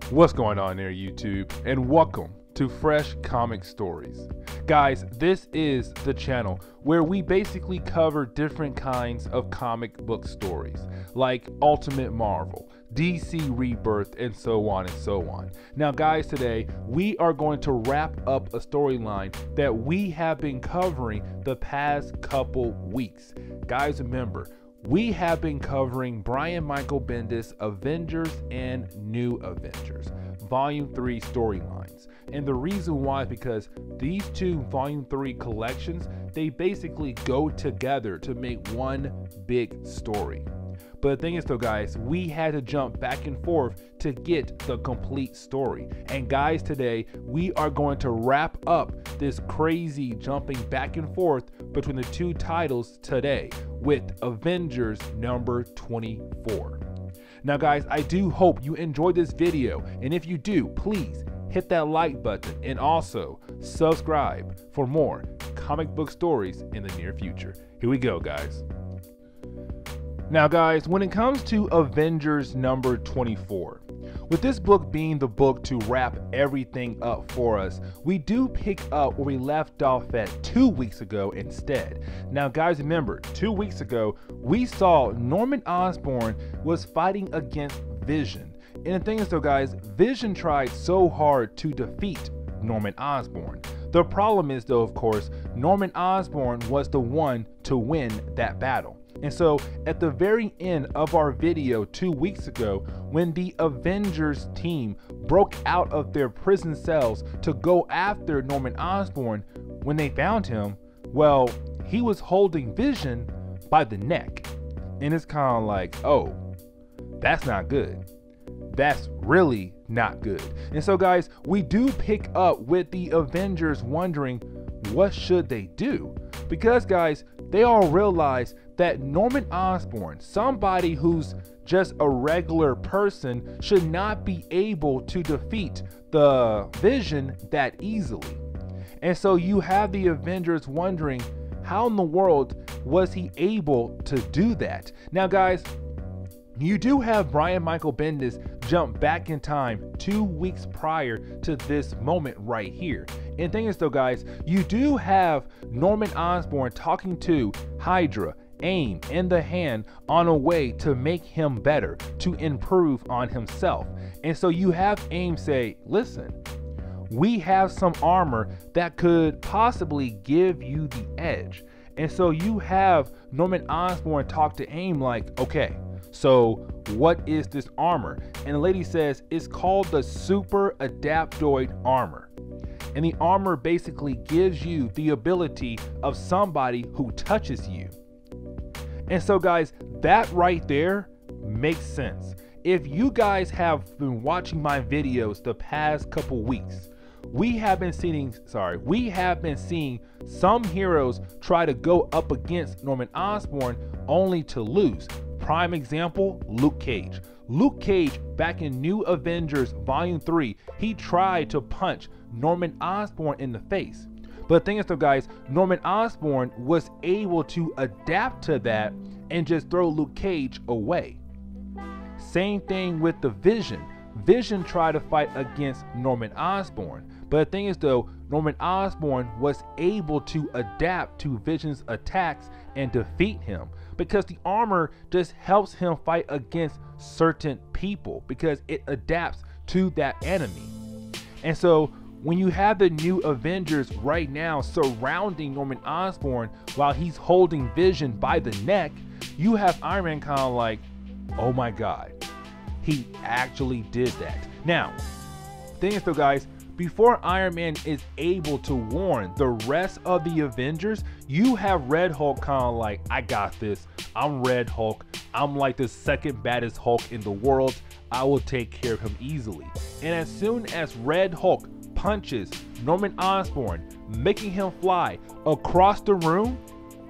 What's going on there, YouTube? And welcome to Fresh Comic Stories. Guys, this is the channel where we basically cover different kinds of comic book stories, like Ultimate Marvel, DC Rebirth, and so on and so on. Now guys, today we are going to wrap up a storyline that we have been covering the past couple weeks. Guys, remember, we have been covering Brian Michael Bendis' Avengers and New Avengers, Volume 3 storylines. And the reason why is because these two Volume 3 collections, they basically go together to make one big story. But the thing is though, guys, we had to jump back and forth to get the complete story. And guys, today we are going to wrap up this crazy jumping back and forth between the two titles today with Avengers number 24. Now guys, I do hope you enjoyed this video, and if you do, please hit that like button and also subscribe for more comic book stories in the near future. Here we go, guys. Now guys, when it comes to Avengers number 24, with this book being the book to wrap everything up for us, we do pick up where we left off at 2 weeks ago instead. Now guys, remember, 2 weeks ago, we saw Norman Osborn was fighting against Vision. And the thing is though, guys, Vision tried so hard to defeat Norman Osborn. The problem is though, of course, Norman Osborn was the one to win that battle. And so at the very end of our video 2 weeks ago, when the Avengers team broke out of their prison cells to go after Norman Osborn, when they found him, well, he was holding Vision by the neck. And it's kind of like, oh, that's not good. That's really not good. And so guys, we do pick up with the Avengers wondering what should they do, because guys, they all realize that Norman Osborn, somebody who's just a regular person, should not be able to defeat the Vision that easily. And so you have the Avengers wondering, how in the world was he able to do that? Now guys, you do have Brian Michael Bendis jump back in time 2 weeks prior to this moment right here. And the thing is though, guys, you do have Norman Osborn talking to Hydra, AIM, and the Hand on a way to make him better, to improve on himself. And so you have AIM say, listen, we have some armor that could possibly give you the edge. And so you have Norman Osborn talk to AIM like, okay, so what is this armor? And the lady says it's called the Super Adaptoid Armor. And the armor basically gives you the ability of somebody who touches you. And so guys, that right there makes sense. If you guys have been watching my videos the past couple weeks, we have been seeing some heroes try to go up against Norman Osborn only to lose. Prime example, Luke Cage. Luke Cage, back in New Avengers Volume 3, he tried to punch Norman Osborn in the face. But the thing is though, guys, Norman Osborn was able to adapt to that and just throw Luke Cage away. Same thing with the Vision. Vision tried to fight against Norman Osborn. But the thing is though, Norman Osborn was able to adapt to Vision's attacks and defeat him, because the armor just helps him fight against certain people because it adapts to that enemy. And so when you have the New Avengers right now surrounding Norman Osborn while he's holding Vision by the neck, you have Iron Man kind of like, oh my God, he actually did that. Now, thing is though, guys, before Iron Man is able to warn the rest of the Avengers, you have Red Hulk kind of like, I got this. I'm Red Hulk. I'm like the second baddest Hulk in the world. I will take care of him easily. And as soon as Red Hulk punches Norman Osborn, making him fly across the room,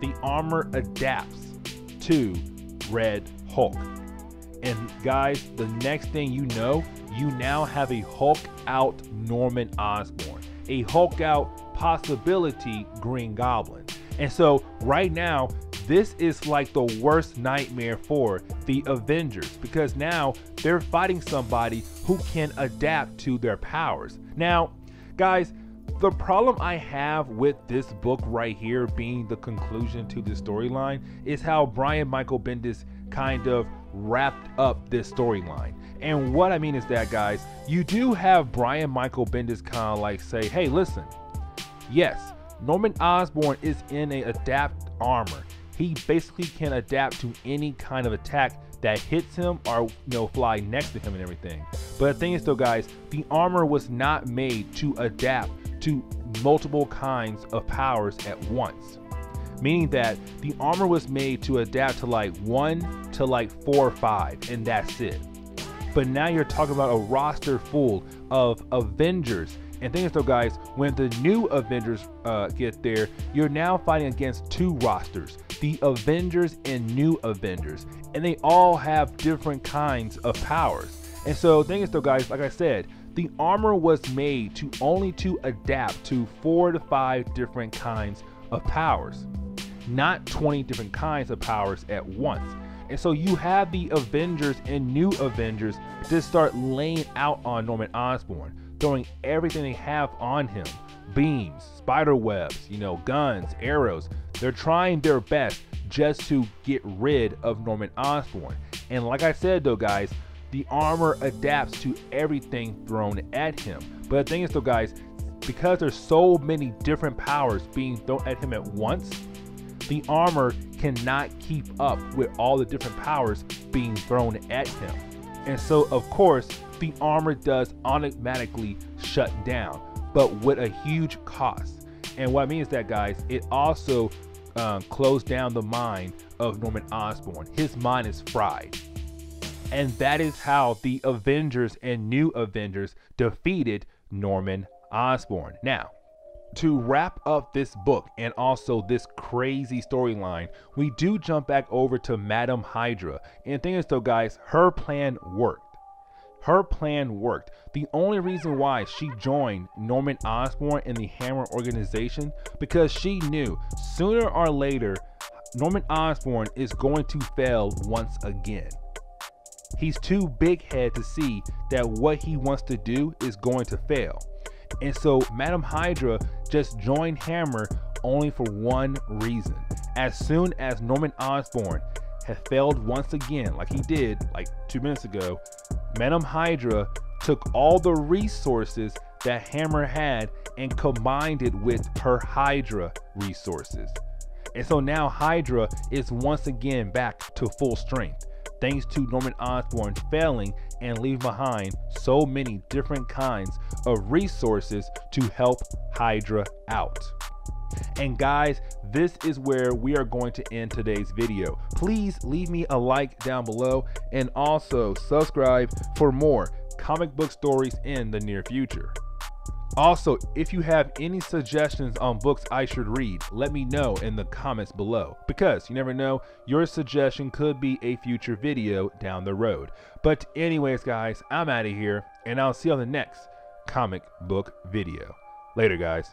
the armor adapts to Red Hulk. And guys, the next thing you know, you now have a Hulk out Norman Osborn, a Hulk out possibility Green Goblin. And so right now, this is like the worst nightmare for the Avengers, because now they're fighting somebody who can adapt to their powers. Now, guys, the problem I have with this book right here being the conclusion to the storyline is how Brian Michael Bendis kind of wrapped up this storyline. And what I mean is that, guys, you do have Brian Michael Bendis kind of like say, hey, listen, yes, Norman Osborn is in a adapt armor. He basically can adapt to any kind of attack that hits him or, fly next to him and everything. But the thing is though, guys, the armor was not made to adapt to multiple kinds of powers at once. Meaning that the armor was made to adapt to like 1 to like 4 or 5, and that's it. But now you're talking about a roster full of Avengers. And thing is though, guys, when the new Avengers get there, you're now fighting against 2 rosters, the Avengers and new Avengers, and they all have different kinds of powers. And so the thing is though, guys, like I said, the armor was made to only adapt to 4 to 5 different kinds of powers, not 20 different kinds of powers at once. And so you have the Avengers and new Avengers just start laying out on Norman Osborn, throwing everything they have on him. Beams, spider webs, guns, arrows. They're trying their best just to get rid of Norman Osborn. And like I said though, guys, the armor adapts to everything thrown at him. But the thing is though, guys, because there's so many different powers being thrown at him at once, the armor cannot keep up with all the different powers being thrown at him. And so of course, the armor does automatically shut down, but with a huge cost. And what I mean is that, guys, it also closed down the mind of Norman Osborn. His mind is fried. And that is how the Avengers and new Avengers defeated Norman Osborn. Now, to wrap up this book and also this crazy storyline, we do jump back over to Madam Hydra. And the thing is though, guys, her plan worked. Her plan worked. The only reason why she joined Norman Osborn in the Hammer organization, because she knew sooner or later Norman Osborn is going to fail once again. He's too big head to see that what he wants to do is going to fail. And so Madam Hydra just joined Hammer only for one reason. As soon as Norman Osborn had failed once again, like he did like 2 minutes ago, Madam Hydra took all the resources that Hammer had and combined it with her Hydra resources. And so now Hydra is once again back to full strength, thanks to Norman Osborn failing and leaving behind so many different kinds of resources to help Hydra out. And guys, this is where we are going to end today's video. Please leave me a like down below and also subscribe for more comic book stories in the near future. Also, if you have any suggestions on books I should read, let me know in the comments below, because you never know, your suggestion could be a future video down the road. But anyways, guys, I'm out of here, and I'll see you on the next comic book video. Later, guys.